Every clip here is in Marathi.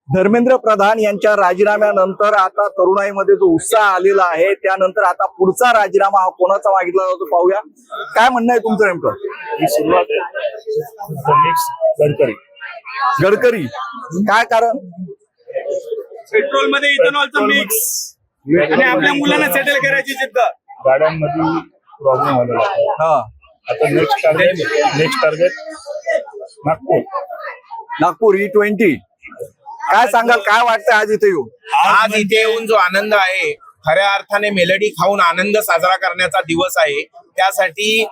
धर्मेंद्र प्रधान यांच्या राजीनाम्यानंतर आता तरुणाईमध्ये जो उत्साह आलेला आहे, त्यानंतर आता पुढचा राजीनामा हा कोणाचा मागितला जातो पाहूया. काय म्हणणं आहे तुमचं नेमकं? ही सुरुवात आहे गडकरी. गडकरी काय कारण? पेट्रोल मध्ये इथेनॉलचं मिक्स आणि आपल्या मुलांना सेटल करायची जिद्द. गाड्यांमध्ये प्रॉब्लेम आलेला आहे. हा, आता नेक्स्ट टार्गेट नागपूर E20. काय सांगाल, काय वाटतं आज इथे येऊन? आज इथे येऊन जो आनंद आहे, खऱ्या अर्थाने मेलडी खाऊन आनंद साजरा करण्याचा दिवस आहे. त्यासाठी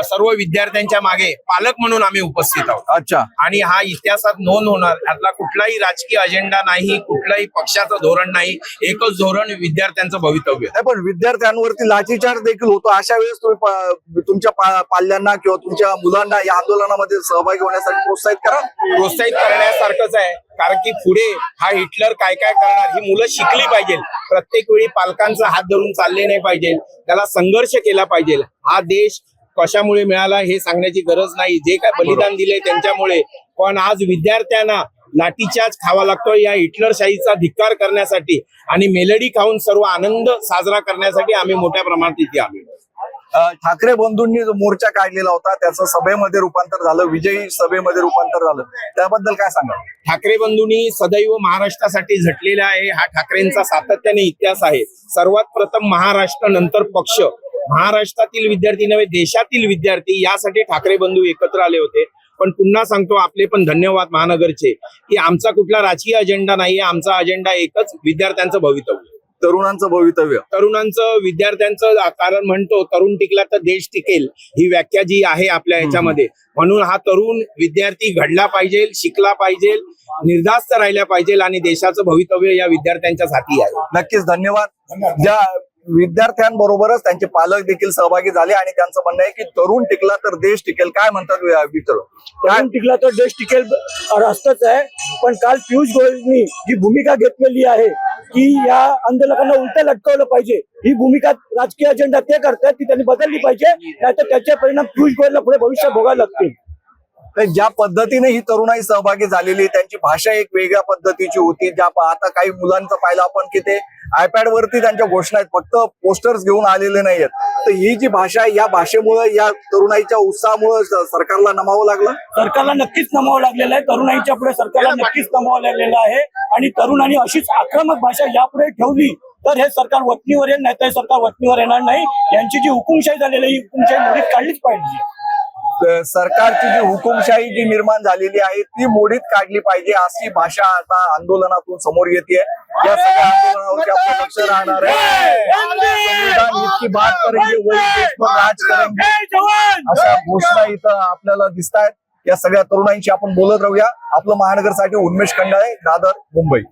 सर्व विद्यार्थ्यांच्या मागे पालक म्हणून आम्ही उपस्थित आहोत. अच्छा. आणि हा इतिहासात नोंद होणार. यातला कुठलाही राजकीय अजेंडा नाही, कुठलाही पक्षाचं धोरण नाही, एकच धोरण विद्यार्थ्यांचं भवितव्य. नाही, पण विद्यार्थ्यांवरती लाठीचार्ज देखील होतो. अशा वेळेस तुम्ही तुमच्या पाल्यांना किंवा तुमच्या मुलांना या आंदोलनामध्ये सहभागी होण्यासाठी प्रोत्साहित करा. प्रोत्साहित करण्यासारखंच आहे, कारण की पुढे हा हिटलर काय काय करणार ही मुलं शिकली पाहिजे. प्रत्येक वेळी पालकांचा हात धरून चालले नाही पाहिजे, त्याला संघर्ष केला पाहिजे. हा देश कशामुळे मिळाला हे सांगण्याची गरज नाही, जे काय बलिदान दिले त्यांच्यामुळे. पण आज विद्यार्थ्यांना लाठीचार्ज खावा लागतो या हिटलरशाहीचा धिक्कार करण्यासाठी आणि मेलडी खाऊन सर्व आनंद साजरा करण्यासाठी आम्ही मोठ्या प्रमाणात इथे आलो. ठाकरे बंधूंनी जो मोर्चा काढलेला होता त्याचं सभेमध्ये रूपांतर झालं, विजयी सभेमध्ये रूपांतर झालं, त्याबद्दल काय सांगा? ठाकरे बंधूंनी सदैव महाराष्ट्रासाठी झटलेला आहे. हा ठाकरेंचा सातत्याने इतिहास आहे. सर्वात प्रथम महाराष्ट्र, नंतर पक्ष. महाराष्ट्रातील विद्यार्थी नव्हे, देशातील विद्यार्थी यासाठी ठाकरे बंधू एकत्र आले होते. पण पुन्हा सांगतो, आपले पण धन्यवाद महानगरचे, की आमचा कुठला राजकीय अजेंडा नाहीये. आमचा अजेंडा एकच, विद्यार्थ्यांचं भवितव्य, तरुणांचं भवितव्य, तरुणांचं, विद्यार्थ्यांचं. कारण म्हणतो तरुण टिकला तर देश टिकेल, ही व्याख्या जी आहे आपल्या ह्याच्यामध्ये. म्हणून हा तरुण विद्यार्थी घडला पाहिजे, शिकला पाहिजे, निर्धास्त राहिला पाहिजे आणि देशाचं भवितव्य या विद्यार्थ्यांच्याच हाती आहे. नक्कीच धन्यवाद. ज्या विद्यार्थ्यांबरोबरच त्यांचे पालक देखील सहभागी झाले आणि त्यांचं म्हणणं आहे की तरुण टिकला तर देश टिकेल. काय म्हणतात मित्र? तरुण टिकला तर देश टिकेल असतच आहे. पण काल पियुष गोयलनी जी भूमिका घेतलेली आहे की या आंदोलकांना उलट लटकवलं पाहिजे, ही भूमिका राजकीय अजेंडा ते करतात ती त्यांनी बदलली पाहिजे, नाहीतर त्याचे परिणाम पियुष गोयलला पुढे भविष्यात भोगायला लागतील. ज्या पद्धतीने ही तरुणाई सहभागी झालेली, त्यांची भाषा एक वेगळ्या पद्धतीची होती. ज्या आता काही मुलांचं पाहिलं आपण की ते आयपॅड वरती त्यांच्या घोषणा आहेत, फक्त पोस्टर्स घेऊन आलेले नाहीयेत. तर ही जी भाषा आहे, या भाषेमुळे, या तरुणाईच्या उत्साहामुळे सरकारला नमावं लागलं. सरकारला नक्कीच नमावं लागलेलं आहे. तरुणाईच्या पुढे सरकारला नक्कीच नमावं लागलेलं आहे. आणि तरुणांनी अशीच आक्रमक भाषा यापुढे ठेवली तर हे सरकार वटणीवर येईल, नाही तर सरकार वटणीवर येणार नाही. यांची जी हुकुमशाही झालेली आहे, ही हुकुमशाही मोडीत काढलीच पाहिजे. सरकारची जी हुकुमशाही जी निर्माण झालेली आहे ती मोडीत काढली पाहिजे, अशी भाषा आता आंदोलनातून समोर येते. या सगळ्या आंदोलनावरती आपलं लक्ष राहणार आहे. संविधान इतकी बात करेंगे, वही देश पर राज करेंगे, अशा घोषणा इथं आपल्याला दिसत आहेत. या सगळ्या तरुणांशी आपण बोलत राहूया. आपलं महानगरसाठी उन्मेष खंडाळे, दादर, मुंबई.